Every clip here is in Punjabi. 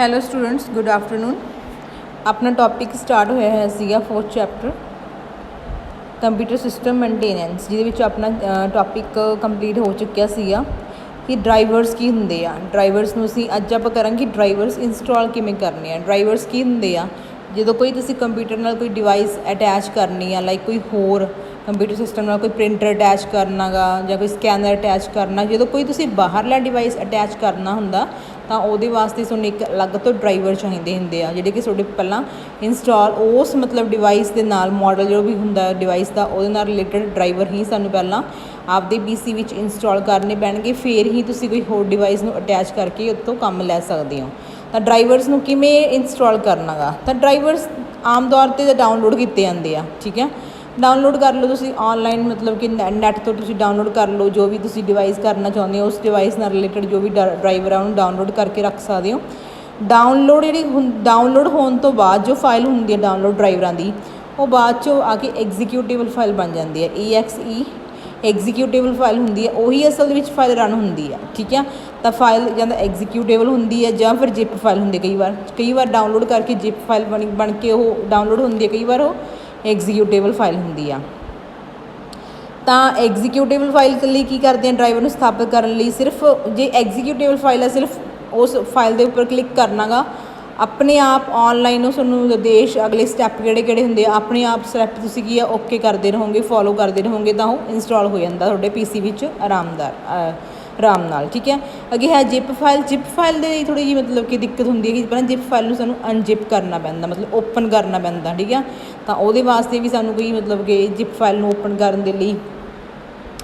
Hello students, good afternoon. ਆਪਣਾ ਟੌਪਿਕ ਸਟਾਰਟ ਹੋਇਆ ਹੈ ਸੀਗਾ 4th chapter computer system maintenance, ਜਿਹਦੇ ਵਿੱਚ ਆਪਣਾ ਟੌਪਿਕ ਕੰਪਲੀਟ ਹੋ ਚੁੱਕਿਆ ਸੀਗਾ ਕਿ ਡਰਾਈਵਰਸ ਕੀ ਹੁੰਦੇ ਆ। ਡਰਾਈਵਰਸ ਨੂੰ ਅਸੀਂ ਅੱਜ ਆਪਾਂ ਕਰਾਂਗੇ ਡਰਾਈਵਰਸ ਇੰਸਟਾਲ ਕਿਵੇਂ ਕਰਨੇ ਆ। ਡਰਾਈਵਰਸ ਕੀ ਹੁੰਦੇ ਆ? ਜਦੋਂ ਕੋਈ ਤੁਸੀਂ ਕੰਪਿਊਟਰ ਨਾਲ ਕੋਈ ਡਿਵਾਈਸ ਅਟੈਚ ਕਰਨੀ ਆ, ਲਾਈਕ ਕੋਈ ਹੋਰ ਕੰਪਿਊਟਰ ਸਿਸਟਮ ਨਾਲ ਕੋਈ ਪ੍ਰਿੰਟਰ ਅਟੈਚ ਕਰਨਾ ਗਾ ਜਾਂ ਕੋਈ ਸਕੈਨਰ ਅਟੈਚ ਕਰਨਾ, ਜਦੋਂ ਕੋਈ ਤੁਸੀਂ ਬਾਹਰਲਾ ਡਿਵਾਈਸ ਅਟੈਚ ਕਰਨਾ ਹੁੰਦਾ ਤਾਂ ਉਹਦੇ ਵਾਸਤੇ ਤੁਹਾਨੂੰ ਇੱਕ ਅਲੱਗ ਤੋਂ ਡਰਾਈਵਰ ਚਾਹੀਦੇ ਹੁੰਦੇ ਆ, ਜਿਹੜੇ ਕਿ ਤੁਹਾਡੇ ਪਹਿਲਾਂ ਇੰਸਟਾਲ ਉਸ ਮਤਲਬ ਡਿਵਾਈਸ ਦੇ ਨਾਲ ਮਾਡਲ ਜੋ ਵੀ ਹੁੰਦਾ ਡਿਵਾਈਸ ਦਾ ਉਹਦੇ ਨਾਲ ਰਿਲੇਟਡ ਡਰਾਈਵਰ ਹੀ ਸਾਨੂੰ ਪਹਿਲਾਂ ਆਪਦੇ PC ਵਿੱਚ ਇੰਸਟਾਲ ਕਰਨੇ ਪੈਣਗੇ, ਫਿਰ ਹੀ ਤੁਸੀਂ ਕੋਈ ਹੋਰ ਡਿਵਾਈਸ ਨੂੰ ਅਟੈਚ ਕਰਕੇ ਉੱਥੋਂ ਕੰਮ ਲੈ ਸਕਦੇ ਹੋ। ਤਾਂ ਡਰਾਈਵਰਸ ਨੂੰ ਕਿਵੇਂ ਇੰਸਟਾਲ ਕਰਨਾ ਗਾ? ਤਾਂ ਡਰਾਈਵਰਸ ਆਮ ਤੌਰ 'ਤੇ ਡਾਊਨਲੋਡ ਕੀਤੇ ਜਾਂਦੇ ਆ, ਠੀਕ ਹੈ। ਡਾਊਨਲੋਡ ਕਰ ਲਓ ਤੁਸੀਂ ਔਨਲਾਈਨ, ਮਤਲਬ ਕਿ ਨੈੱਟ ਤੋਂ ਤੁਸੀਂ ਡਾਊਨਲੋਡ ਕਰ ਲਓ ਜੋ ਵੀ ਤੁਸੀਂ ਡਿਵਾਈਸ ਕਰਨਾ ਚਾਹੁੰਦੇ ਹੋ, ਉਸ ਡਿਵਾਈਸ ਨਾਲ ਰਿਲੇਟਡ ਜੋ ਵੀ ਡਰਾਈਵਰ ਆ ਉਹਨੂੰ ਡਾਊਨਲੋਡ ਕਰਕੇ ਰੱਖ ਸਕਦੇ ਹੋ। ਡਾਊਨਲੋਡ ਹੋਣ ਤੋਂ ਬਾਅਦ ਜੋ ਫਾਈਲ ਹੁੰਦੀ ਹੈ ਡਾਊਨਲੋਡ ਡਰਾਈਵਰਾਂ ਦੀ, ਉਹ ਬਾਅਦ 'ਚੋਂ ਆ ਕੇ ਐਗਜ਼ੀਕਿਊਟੇਬਲ ਫਾਈਲ ਬਣ ਜਾਂਦੀ ਹੈ। EXE ਐਗਜ਼ੀਕਿਊਟੇਬਲ ਫਾਈਲ ਹੁੰਦੀ ਹੈ, ਉਹੀ ਅਸਲ ਦੇ ਵਿੱਚ ਫਾਈਲ ਰਨ ਹੁੰਦੀ ਹੈ, ਠੀਕ ਹੈ। ਤਾਂ ਫਾਈਲ ਜਾਂ ਤਾਂ ਐਗਜ਼ੀਕਿਊਟੇਬਲ ਹੁੰਦੀ ਹੈ ਜਾਂ ਫਿਰ ਜਿਪ ਫਾਈਲ ਹੁੰਦੀ ਹੈ। ਕਈ ਵਾਰ ਡਾਊਨਲੋਡ ਕਰਕੇ ਜਿਪ ਫਾਈਲ ਬਣ ਕੇ ਉਹ ਡਾਊਨਲੋਡ ਹੁੰਦੀ ਹੈ, ਕਈ ਵਾਰ ਉਹ ਐਗਜ਼ੀਕਿਊਟੇਬਲ ਫਾਈਲ ਹੁੰਦੀ ਆ। ਤਾਂ ਐਗਜ਼ੀਕਿਊਟੇਬਲ ਫਾਈਲ ਲਈ ਕੀ ਕਰਦੇ ਆ? ਡਰਾਈਵਰ ਨੂੰ ਸਥਾਪਿਤ ਕਰਨ ਲਈ ਸਿਰਫ ਜੇ ਐਗਜ਼ੀਕਿਊਟੇਬਲ ਫਾਈਲ ਹੈ, ਸਿਰਫ ਉਸ ਫਾਈਲ ਦੇ ਉੱਪਰ ਕਲਿੱਕ ਕਰਨਾ ਗਾ, ਆਪਣੇ ਆਪ ਔਨਲਾਈਨ ਉਹ ਤੁਹਾਨੂੰ ਨਿਰਦੇਸ਼ ਅਗਲੇ ਸਟੈਪ ਕਿਹੜੇ ਹੁੰਦੇ ਆ, ਆਪਣੇ ਆਪ ਸਟੈਪ ਤੁਸੀਂ ਕੀ ਆ ਓਕੇ ਕਰਦੇ ਰਹੋਗੇ, ਫੋਲੋ ਕਰਦੇ ਰਹੋਗੇ ਤਾਂ ਉਹ ਇੰਸਟਾਲ ਹੋ ਜਾਂਦਾ ਤੁਹਾਡੇ PC ਵਿੱਚ ਆਰਾਮ ਨਾਲ, ਠੀਕ ਹੈ। ਅੱਗੇ ਹੈ ਜਿਪ ਫਾਈਲ। ਜਿਪ ਫਾਈਲ ਦੇ ਲਈ ਥੋੜ੍ਹੀ ਜਿਹੀ ਮਤਲਬ ਕਿ ਦਿੱਕਤ ਹੁੰਦੀ ਹੈ ਕਿ ਪਹਿਲਾਂ ਜਿਪ ਫਾਈਲ ਨੂੰ ਸਾਨੂੰ ਅਨਜਿਪ ਕਰਨਾ ਪੈਂਦਾ, ਮਤਲਬ ਓਪਨ ਕਰਨਾ ਪੈਂਦਾ, ਠੀਕ ਹੈ। ਤਾਂ ਉਹਦੇ ਵਾਸਤੇ ਵੀ ਸਾਨੂੰ ਕੋਈ ਮਤਲਬ ਕਿ ਜਿਪ ਫਾਈਲ ਨੂੰ ਓਪਨ ਕਰਨ ਦੇ ਲਈ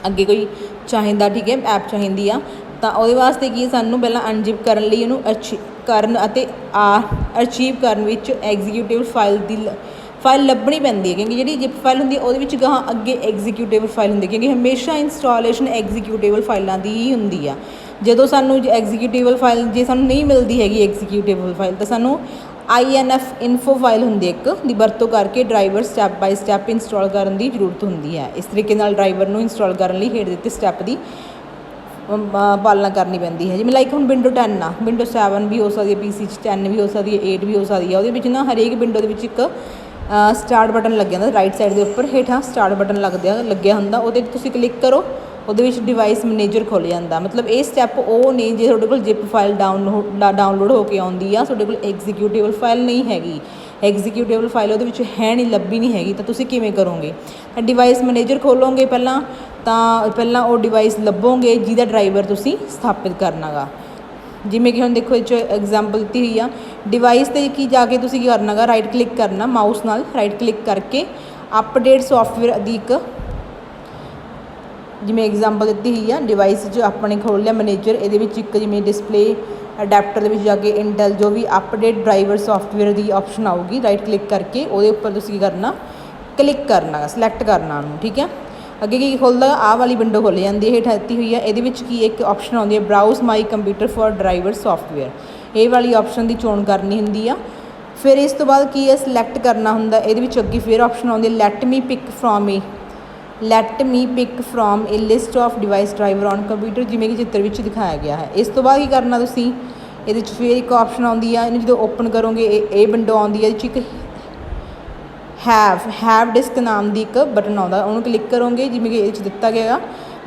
ਅੱਗੇ ਕੋਈ ਚਾਹੀਦਾ, ਠੀਕ ਹੈ, ਐਪ ਚਾਹੀਦੀ ਆ। ਤਾਂ ਉਹਦੇ ਵਾਸਤੇ ਕੀ ਸਾਨੂੰ ਪਹਿਲਾਂ ਅਨਜਿਪ ਕਰਨ ਲਈ ਉਹਨੂੰ ਕਰਨ ਅਤੇ ਅਰਚੀਵ ਕਰਨ ਵਿੱਚ ਐਗਜ਼ੀਕਿਊਟੇਬਲ ਫਾਈਲ ਲੱਭਣੀ ਪੈਂਦੀ ਹੈ, ਕਿਉਂਕਿ ਜਿਹੜੀ ਜਿਪ ਫਾਈਲ ਹੁੰਦੀ ਹੈ ਉਹਦੇ ਵਿੱਚ ਗਾਹਾਂ ਅੱਗੇ ਐਗਜ਼ੀਕਿਊਟੇਬਲ ਫਾਈਲ ਹੁੰਦੀ ਹੈ, ਕਿਉਂਕਿ ਹਮੇਸ਼ਾ ਇੰਸਟਾਲੇਸ਼ਨ ਐਗਜ਼ੀਕਿਊਟੇਬਲ ਫਾਈਲਾਂ ਦੀ ਹੀ ਹੁੰਦੀ ਆ। ਜਦੋਂ ਸਾਨੂੰ ਐਗਜ਼ੀਕਿਊਟੇਬਲ ਫਾਈਲ ਜੇ ਸਾਨੂੰ ਨਹੀਂ ਮਿਲਦੀ ਹੈਗੀ ਐਗਜ਼ੀਕਿਊਟੇਬਲ ਫਾਈਲ, ਤਾਂ ਸਾਨੂੰ INF ਇਨਫੋ ਫਾਈਲ ਹੁੰਦੀ ਇੱਕ ਦੀ ਵਰਤੋਂ ਕਰਕੇ driver step by step install ਕਰਨ ਦੀ ਜ਼ਰੂਰਤ ਹੁੰਦੀ ਹੈ। ਇਸ ਤਰੀਕੇ ਨਾਲ ਡਰਾਈਵਰ ਨੂੰ ਇੰਸਟਾਲ ਕਰਨ ਲਈ ਹੇਠ ਦਿੱਤੇ ਸਟੈਪ ਦੀ ਪਾਲਣਾ ਕਰਨੀ ਪੈਂਦੀ ਹੈ। ਜਿਵੇਂ ਲਾਈਕ ਹੁਣ ਵਿੰਡੋ 10 ਆ, ਵਿੰਡੋ 7 ਵੀ ਹੋ ਸਕਦੀ ਹੈ PC 'ਚ, 10 ਵੀ ਹੋ ਸਕਦੀ ਹੈ, 8 ਵੀ ਹੋ ਸਕਦੀ ਹੈ। ਉਹਦੇ ਵਿੱਚ ਨਾ ਹਰੇਕ ਵਿੰਡੋ ਦੇ ਵਿੱਚ ਇੱਕ ਸਟਾਰਟ ਬਟਨ ਲੱਗਿਆ ਹੁੰਦਾ ਰਾਈਟ ਸਾਈਡ ਦੇ ਉੱਪਰ, ਹੇਠਾਂ ਸਟਾਰਟ ਬਟਨ ਲੱਗਿਆ ਹੁੰਦਾ, ਉਹਦੇ ਤੁਸੀਂ ਕਲਿੱਕ ਕਰੋ, ਉਹਦੇ ਵਿੱਚ ਡਿਵਾਈਸ ਮੈਨੇਜਰ ਖੁੱਲ੍ਹ ਜਾਂਦਾ। ਮਤਲਬ ਇਹ ਸਟੈਪ ਉਹ ਨੇ ਜੇ ਤੁਹਾਡੇ ਕੋਲ ਜਿਪ ਫਾਈਲ ਡਾਊਨਲੋਡ ਹੋ ਕੇ ਆਉਂਦੀ ਆ, ਤੁਹਾਡੇ ਕੋਲ ਐਗਜ਼ੀਕਿਊਟੇਬਲ ਫਾਈਲ ਨਹੀਂ ਹੈਗੀ, ਐਗਜ਼ੀਕਿਊਟੇਬਲ ਫਾਈਲ ਉਹਦੇ ਵਿੱਚ ਹੈ ਨਹੀਂ, ਲੱਭੀ ਨਹੀਂ ਹੈਗੀ, ਤਾਂ ਤੁਸੀਂ ਕਿਵੇਂ ਕਰੋਗੇ? ਤਾਂ ਡਿਵਾਈਸ ਮੈਨੇਜਰ ਖੋਲੋਗੇ ਪਹਿਲਾਂ, ਤਾਂ ਪਹਿਲਾਂ ਉਹ ਡਿਵਾਈਸ ਲੱਭੋਗੇ ਜਿਹਦਾ ਡਰਾਈਵਰ ਤੁਸੀਂ ਸਥਾਪਿਤ ਕਰਨਾ ਗਾ। ਜਿਵੇਂ ਕਿ ਹੁਣ ਦੇਖੋ ਇਹ 'ਚ ਐਗਜ਼ਾਮਪਲ ਦਿੱਤੀ ਹੋਈ ਆ। ਡਿਵਾਈਸ 'ਤੇ ਕੀ ਜਾ ਕੇ ਤੁਸੀਂ ਕੀ ਕਰਨਾ ਗਾ, ਰਾਈਟ ਕਲਿੱਕ ਕਰਨਾ, ਮਾਊਸ ਨਾਲ ਰਾਈਟ ਕਲਿੱਕ ਕਰਕੇ ਅਪਡੇਟ ਸੋਫਟਵੇਅਰ ਅਧਿਕ, ਜਿਵੇਂ ਐਗਜ਼ਾਮਪਲ ਦਿੱਤੀ ਹੋਈ ਆ, ਡਿਵਾਈਸ 'ਚ ਆਪਣੇ ਖੋਲ੍ਹ ਲਿਆ ਮੈਨੇਜਰ, ਇਹਦੇ ਵਿੱਚ ਇੱਕ ਜਿਵੇਂ ਡਿਸਪਲੇ ਅਡੈਪਟਰ ਦੇ ਵਿੱਚ ਜਾ ਕੇ ਇੰਟੈਲ ਜੋ ਵੀ ਅਪਡੇਟ ਡਰਾਈਵਰ ਸੋਫਟਵੇਅਰ ਦੀ ਆਪਸ਼ਨ ਆਊਗੀ, ਰਾਈਟ ਕਲਿੱਕ ਕਰਕੇ ਉਹਦੇ ਉੱਪਰ ਤੁਸੀਂ ਕੀ ਕਰਨਾ, ਕਲਿੱਕ ਕਰਨਾ, ਸਿਲੈਕਟ ਕਰਨਾ ਉਹਨੂੰ, ਠੀਕ ਹੈ। ਅੱਗੇ ਕੀ ਖੁੱਲ੍ਹਦਾ, ਆਹ ਵਾਲੀ ਵਿੰਡੋ ਖੁੱਲ੍ਹ ਜਾਂਦੀ ਹੈ, ਹੇਠਾਂ ਦਿੱਤੀ ਹੋਈ ਹੈ। ਇਹਦੇ ਵਿੱਚ ਕੀ ਇੱਕ ਆਪਸ਼ਨ ਆਉਂਦੀ ਹੈ browse my computer for driver software, ਇਹ ਵਾਲੀ ਆਪਸ਼ਨ ਦੀ ਚੋਣ ਕਰਨੀ ਹੁੰਦੀ ਆ। ਫਿਰ ਇਸ ਤੋਂ ਬਾਅਦ ਕੀ ਹੈ, ਸਿਲੈਕਟ ਕਰਨਾ ਹੁੰਦਾ। ਇਹਦੇ ਵਿੱਚ ਅੱਗੇ ਫਿਰ ਆਪਸ਼ਨ ਆਉਂਦੀ ਹੈ let me pick from a list of device driver on computer, ਜਿਵੇਂ ਕਿ ਚਿੱਤਰ ਵਿੱਚ ਦਿਖਾਇਆ ਗਿਆ ਹੈ। ਇਸ ਤੋਂ ਬਾਅਦ ਕੀ ਕਰਨਾ ਤੁਸੀਂ, ਇਹਦੇ 'ਚ ਫਿਰ ਇੱਕ ਆਪਸ਼ਨ ਆਉਂਦੀ ਆ, ਇਹਨੂੰ ਜਦੋਂ ਓਪਨ ਕਰੋਗੇ ਇਹ ਵਿੰਡੋ ਆਉਂਦੀ ਹੈ, ਇਹਦੇ 'ਚ ਇੱਕ ਹੈਵ ਡਿਸਕ ਨਾਮ ਦੀ ਇੱਕ ਬਟਨ ਆਉਂਦਾ, ਉਹਨੂੰ ਕਲਿੱਕ ਕਰੋਗੇ ਜਿਵੇਂ ਕਿ ਇਹ 'ਚ ਦਿੱਤਾ ਗਿਆ।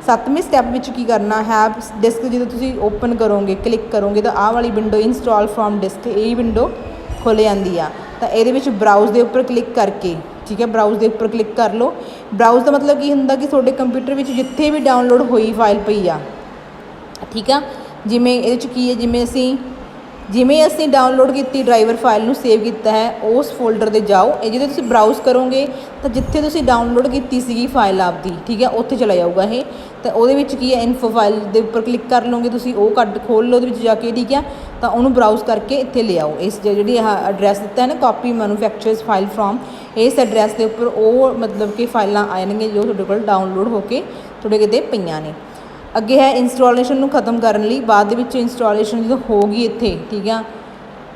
7ਵੇਂ ਸਟੈਪ ਵਿੱਚ ਕੀ ਕਰਨਾ, ਹੈਵ ਡਿਸਕ ਜਦੋਂ ਤੁਸੀਂ ਓਪਨ ਕਰੋਗੇ, ਕਲਿੱਕ ਕਰੋਗੇ ਤਾਂ ਆਹ ਵਾਲੀ ਵਿੰਡੋ ਇੰਸਟਾਲ ਫਰੋਮ ਡਿਸਕ, ਇਹ ਵਿੰਡੋ ਖੁੱਲ੍ਹ ਜਾਂਦੀ ਆ। ਤਾਂ ਇਹਦੇ ਵਿੱਚ ਬਰਾਊਜ਼ ਦੇ ਉੱਪਰ ਕਲਿੱਕ ਕਰਕੇ, ਠੀਕ ਹੈ, ਬਰਾਊਜ਼ ਦੇ ਉੱਪਰ ਕਲਿੱਕ ਕਰ ਲਓ। ਬਰਾਊਜ਼ ਦਾ ਮਤਲਬ ਕੀ ਹੁੰਦਾ ਕਿ ਤੁਹਾਡੇ ਕੰਪਿਊਟਰ ਵਿੱਚ ਜਿੱਥੇ ਵੀ ਡਾਊਨਲੋਡ ਹੋਈ ਫਾਈਲ ਪਈ ਆ, ਠੀਕ ਆ। ਜਿਵੇਂ ਇਹਦੇ 'ਚ ਕੀ ਹੈ, ਜਿਵੇਂ ਅਸੀਂ ਡਾਊਨਲੋਡ ਕੀਤੀ ਡਰਾਈਵਰ ਫਾਈਲ ਨੂੰ ਸੇਵ ਕੀਤਾ ਹੈ, ਉਸ ਫੋਲਡਰ 'ਤੇ ਜਾਓ। ਇਹ ਜਦੋਂ ਤੁਸੀਂ ਬਰਾਊਜ਼ ਕਰੋਗੇ ਤਾਂ ਜਿੱਥੇ ਤੁਸੀਂ ਡਾਊਨਲੋਡ ਕੀਤੀ ਸੀਗੀ ਫਾਈਲ ਆਪਦੀ, ਠੀਕ ਹੈ, ਉੱਥੇ ਚਲਾ ਜਾਊਗਾ ਇਹ। ਤਾਂ ਉਹਦੇ ਵਿੱਚ ਕੀ ਹੈ, ਇਨਫੋ ਫਾਈਲ ਦੇ ਉੱਪਰ ਕਲਿੱਕ ਕਰ ਲਓਗੇ ਤੁਸੀਂ, ਉਹ ਖੋਲ੍ਹ ਲਓ ਉਹਦੇ ਵਿੱਚ ਜਾ ਕੇ, ਠੀਕ ਹੈ। ਤਾਂ ਉਹਨੂੰ ਬਰਾਊਜ਼ ਕਰਕੇ ਇੱਥੇ ਲਿਆਓ, ਇਸ ਜਿਹੜੀ ਆਹ ਐਡਰੈਸ ਦਿੱਤਾ ਹੈ ਨਾ, ਕਾਪੀ ਮੈਨੂਫੈਕਚਰਰਸ ਫਾਈਲ ਫਰੋਮ, ਇਸ ਐਡਰੈਸ ਦੇ ਉੱਪਰ ਉਹ ਮਤਲਬ ਕਿ ਫਾਈਲਾਂ ਆ ਜਾਣਗੀਆਂ ਜੋ ਤੁਹਾਡੇ ਕੋਲ ਡਾਊਨਲੋਡ ਹੋ ਕੇ ਤੁਹਾਡੇ ਕਿਤੇ ਪਈਆਂ ਨੇ। ਅੱਗੇ ਹੈ ਇੰਸਟਾਲੇਸ਼ਨ ਨੂੰ ਖ਼ਤਮ ਕਰਨ ਲਈ, ਬਾਅਦ ਦੇ ਵਿੱਚ ਇੰਸਟਾਲੇਸ਼ਨ ਜਦੋਂ ਹੋ ਗਈ ਇੱਥੇ, ਠੀਕ ਆ,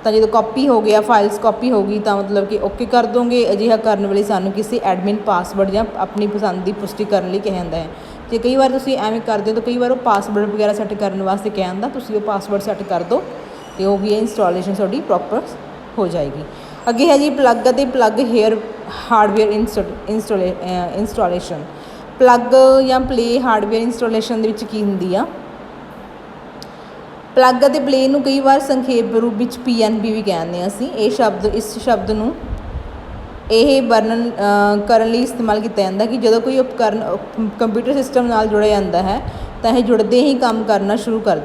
ਤਾਂ ਜਦੋਂ ਕਾਪੀ ਹੋ ਗਿਆ, ਫਾਈਲਸ ਕਾਪੀ ਹੋ ਗਈ, ਤਾਂ ਮਤਲਬ ਕਿ ਓਕੇ ਕਰ ਦੋਗੇ। ਅਜਿਹਾ ਕਰਨ ਵੇਲੇ ਸਾਨੂੰ ਕਿਸੇ ਐਡਮਿਨ ਪਾਸਵਰਡ ਜਾਂ ਆਪਣੀ ਪਸੰਦ ਦੀ ਪੁਸ਼ਟੀ ਕਰਨ ਲਈ ਕਿਹਾ ਜਾਂਦਾ ਹੈ। ਜੇ ਕਈ ਵਾਰ ਤੁਸੀਂ ਐਵੇਂ ਕਰਦੇ ਹੋ ਤਾਂ ਕਈ ਵਾਰ ਉਹ ਪਾਸਵਰਡ ਵਗੈਰਾ ਸੈੱਟ ਕਰਨ ਵਾਸਤੇ ਕਿਹਾ ਜਾਂਦਾ, ਤੁਸੀਂ ਉਹ ਪਾਸਵਰਡ ਸੈੱਟ ਕਰ ਦਿਓ। ਤੇ ਉਹ ਕੀ ਹੈ ਇੰਸਟਾਲੇਸ਼ਨ ਤੁਹਾਡੀ ਪ੍ਰੋਪਰ ਹੋ ਜਾਏਗੀ। ਅੱਗੇ ਹੈ ਜੀ ਪਲੱਗ ਅਤੇ ਪਲੱਗ ਹੇਅਰ ਹਾਰਡਵੇਅਰ ਇੰਸਟਾਲੇਸ਼ਨ। ਪਲੱਗ ਜਾਂ ਪਲੇ ਹਾਰਡਵੇਅਰ ਇੰਸਟਾਲੇਸ਼ਨ ਦੇ ਵਿੱਚ ਕੀ ਹੁੰਦੀ ਆ, ਪਲੱਗ ਅਤੇ ਪਲੇ ਨੂੰ ਕਈ ਵਾਰ ਸੰਖੇਪ ਰੂਪ ਵਿੱਚ PNP ਵੀ ਕਹਿੰਦੇ ਹਾਂ ਅਸੀਂ। ਇਸ ਸ਼ਬਦ ਨੂੰ ਇਹ ਵਰਣਨ ਕਰਨ ਲਈ ਇਸਤੇਮਾਲ ਕੀਤਾ ਜਾਂਦਾ ਕਿ ਜਦੋਂ ਕੋਈ ਉਪਕਰਨ ਕੰਪਿਊਟਰ ਸਿਸਟਮ ਨਾਲ ਜੁੜਿਆ ਜਾਂਦਾ ਹੈ ਤਾਂ ਇਹ ਜੁੜਦੇ ਹੀ ਕੰਮ ਕਰਨਾ ਸ਼ੁਰੂ ਕਰ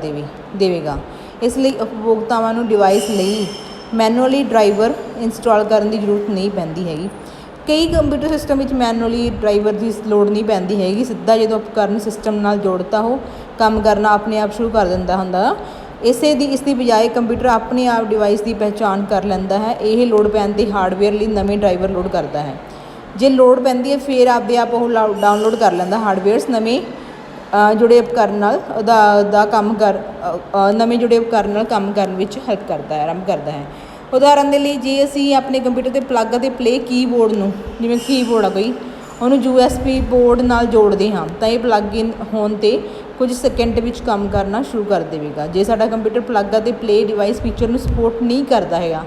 ਦੇਵੇਗਾ। ਇਸ ਲਈ ਉਪਭੋਗਤਾਵਾਂ ਨੂੰ ਡਿਵਾਈਸ ਲਈ ਮੈਨੂਅਲੀ ਡਰਾਈਵਰ ਇੰਸਟਾਲ ਕਰਨ ਦੀ ਜ਼ਰੂਰਤ ਨਹੀਂ ਪੈਂਦੀ ਹੈਗੀ। ਕਈ ਕੰਪਿਊਟਰ ਸਿਸਟਮ ਵਿੱਚ ਮੈਨੂਅਲੀ ਡਰਾਈਵਰ ਦੀ ਲੋੜ ਨਹੀਂ ਪੈਂਦੀ ਹੈਗੀ, ਸਿੱਧਾ ਜਦੋਂ ਉਪਕਰਨ ਸਿਸਟਮ ਨਾਲ ਜੋੜਤਾ ਉਹ ਕੰਮ ਕਰਨਾ ਆਪਣੇ ਆਪ ਸ਼ੁਰੂ ਕਰ ਦਿੰਦਾ ਹੁੰਦਾ। ਇਸ ਦੀ ਬਜਾਏ ਕੰਪਿਊਟਰ ਆਪਣੇ ਆਪ ਡਿਵਾਈਸ ਦੀ ਪਹਿਚਾਣ ਕਰ ਲੈਂਦਾ ਹੈ। ਇਹ ਲੋੜ ਪੈਣ 'ਤੇ ਹਾਰਡਵੇਅਰ ਲਈ ਨਵੇਂ ਡਰਾਈਵਰ ਲੋਡ ਕਰਦਾ ਹੈ। ਜੇ ਲੋੜ ਪੈਂਦੀ ਹੈ ਫਿਰ ਆਪਦੇ ਆਪ ਉਹ ਡਾਊਨਲੋਡ ਕਰ ਲੈਂਦਾ ਹਾਰਡਵੇਅਰਸ ਨਵੇਂ ਜੁੜੇ ਉਪਕਰਨ ਨਾਲ ਨਵੇਂ ਜੁੜੇ ਉਪਕਰਨ ਨਾਲ ਕੰਮ ਕਰਨ ਵਿੱਚ ਹੈਲਪ ਕਰਦਾ ਹੈ, ਆਰੰਭ ਕਰਦਾ ਹੈ। ਉਦਾਹਰਨ ਦੇ ਲਈ ਜੇ ਅਸੀਂ ਆਪਣੇ ਕੰਪਿਊਟਰ 'ਤੇ ਪਲੱਗ ਅਤੇ ਪਲੇ ਕੀਬੋਰਡ ਨੂੰ, ਜਿਵੇਂ ਕੀਬੋਰਡ ਆ ਕੋਈ, ਉਹਨੂੰ USB ਪੋਰਟ ਨਾਲ ਜੋੜਦੇ ਹਾਂ ਤਾਂ ਇਹ ਪਲੱਗ ਇਨ ਹੋਣ 'ਤੇ ਕੁਝ ਸੈਕਿੰਡ ਵਿੱਚ ਕੰਮ ਕਰਨਾ ਸ਼ੁਰੂ ਕਰ ਦੇਵੇਗਾ। ਜੇ ਸਾਡਾ ਕੰਪਿਊਟਰ ਪਲੱਗ ਅਤੇ ਪਲੇ ਡਿਵਾਈਸ ਫੀਚਰ ਨੂੰ ਸਪੋਰਟ ਨਹੀਂ ਕਰਦਾ ਹੈਗਾ,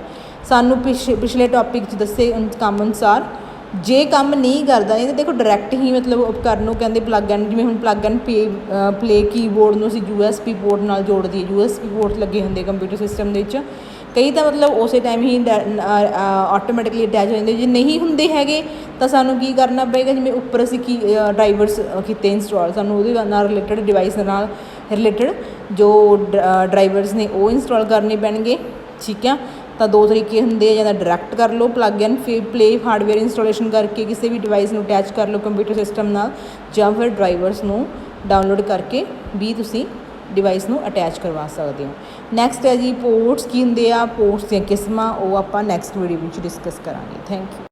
ਸਾਨੂੰ ਪਿਛਲੇ ਟੌਪਿਕ 'ਚ ਦੱਸੇ ਕੰਮ ਅਨੁਸਾਰ ਜੇ ਕੰਮ ਨਹੀਂ ਕਰਦਾ ਨਹੀਂ ਤਾਂ ਦੇਖੋ ਡਾਇਰੈਕਟ ਹੀ ਮਤਲਬ ਉਪਕਰਨ ਨੂੰ ਕਹਿੰਦੇ ਪਲੱਗ ਐਂਡ, ਜਿਵੇਂ ਹੁਣ ਪਲੱਗ ਐਂਡ ਪਲੇ ਕੀਬੋਰਡ ਨੂੰ ਅਸੀਂ USB ਪੋਰਟ ਨਾਲ ਜੋੜ ਦਈਏ। USB ਪੋਰਟ ਲੱਗੇ ਹੁੰਦੇ ਕੰਪਿਊਟਰ ਸਿਸਟਮ ਦੇ ਵਿੱਚ, ਕਈ ਤਾਂ ਮਤਲਬ ਉਸੇ ਟਾਈਮ ਹੀ ਆਟੋਮੈਟਿਕਲੀ ਅਟੈਚ ਹੋ ਜਾਂਦੇ। ਜੇ ਨਹੀਂ ਹੁੰਦੇ ਹੈਗੇ ਤਾਂ ਸਾਨੂੰ ਕੀ ਕਰਨਾ ਪਏਗਾ, ਜਿਵੇਂ ਉੱਪਰ ਅਸੀਂ ਡਰਾਈਵਰਸ ਕੀਤੇ ਇੰਸਟਾਲ, ਸਾਨੂੰ ਉਹਦੇ ਨਾਲ ਰਿਲੇਟਡ ਡਿਵਾਈਸ ਨਾਲ ਰਿਲੇਟਡ ਜੋ ਡਰਾਈਵਰਸ ਨੇ ਉਹ ਇੰਸਟਾਲ ਕਰਨੇ ਪੈਣਗੇ। ਠੀਕ ਆ, ਤਾਂ ਦੋ ਤਰੀਕੇ ਹੁੰਦੇ ਆ, ਜਾਂ ਤਾਂ ਡਾਇਰੈਕਟ ਕਰ ਲਓ plug and play hardware installation ਕਰਕੇ ਕਿਸੇ ਵੀ ਡਿਵਾਈਸ ਨੂੰ ਅਟੈਚ ਕਰ ਲਓ ਕੰਪਿਊਟਰ ਸਿਸਟਮ ਨਾਲ, ਜਾਂ ਫਿਰ ਡਰਾਈਵਰਸ ਨੂੰ ਡਾਊਨਲੋਡ ਕਰਕੇ ਵੀ ਤੁਸੀਂ ਡਿਵਾਈਸ ਨੂੰ ਅਟੈਚ ਕਰਵਾ ਸਕਦੇ ਹੋ। ਨੈਕਸਟ ਹੈ ਜੀ ਪੋਰਟਸ ਕੀ ਹੁੰਦੇ ਆ, ਪੋਰਟਸ ਦੀਆਂ ਕਿਸਮਾਂ, ਉਹ ਆਪਾਂ ਨੈਕਸਟ ਵੀਡੀਓ ਵਿੱਚ ਡਿਸਕਸ ਕਰਾਂਗੇ। Thank you.